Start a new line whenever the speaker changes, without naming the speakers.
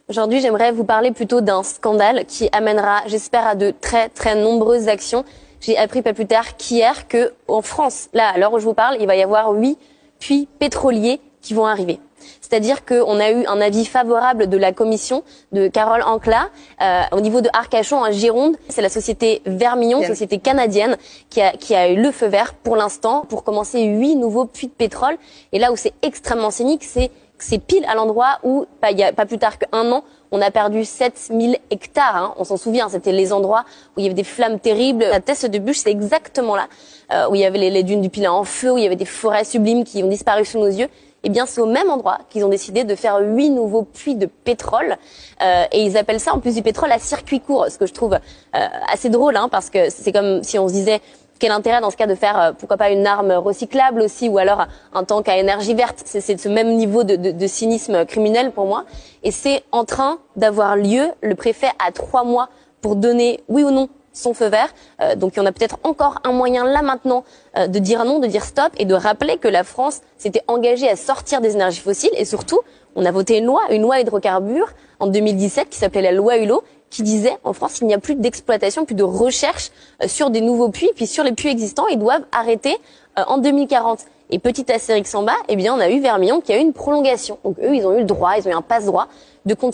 Aujourd'hui, j'aimerais vous parler plutôt d'un scandale qui amènera, j'espère, à de très très nombreuses actions. J'ai appris pas plus tard qu'hier qu'en France, là, à l'heure où je vous parle, il va y avoir 8 puits pétroliers qui vont arriver. C'est-à-dire qu'on a eu un avis favorable de la commission de Carole Ancelas au niveau de Arcachon, en Gironde. C'est la société Vermillon, société canadienne, qui a eu le feu vert pour l'instant pour commencer 8 nouveaux puits de pétrole. Et là où c'est extrêmement cynique, c'est pile à l'endroit où, il y a pas plus tard qu'un an, on a perdu 7000 hectares. Hein. On s'en souvient, c'était les endroits où il y avait des flammes terribles. La Teste de Buch, c'est exactement là, où il y avait les dunes du Pilat en feu, où il y avait des forêts sublimes qui ont disparu sous nos yeux. Eh bien, c'est au même endroit qu'ils ont décidé de faire 8 nouveaux puits de pétrole. Et ils appellent ça, en plus du pétrole, à circuit court, ce que je trouve assez drôle, hein, parce que c'est comme si on se disait... Quel intérêt dans ce cas de faire, pourquoi pas, une arme recyclable aussi, ou alors un tank à énergie verte. C'est ce même niveau de cynisme criminel pour moi. Et c'est en train d'avoir lieu. Le préfet a 3 mois pour donner, oui ou non, son feu vert. Donc on a peut-être encore un moyen là maintenant de dire non, de dire stop, et de rappeler que la France s'était engagée à sortir des énergies fossiles. Et surtout, on a voté une loi hydrocarbures en 2017 qui s'appelait la loi Hulot, qui disait en France qu'il n'y a plus d'exploitation, plus de recherche sur des nouveaux puits, puis sur les puits existants, ils doivent arrêter en 2040. Et petit astérix en bas, eh bien, on a eu Vermillon qui a eu une prolongation. Donc eux, ils ont eu le droit, ils ont eu un passe-droit de continuer.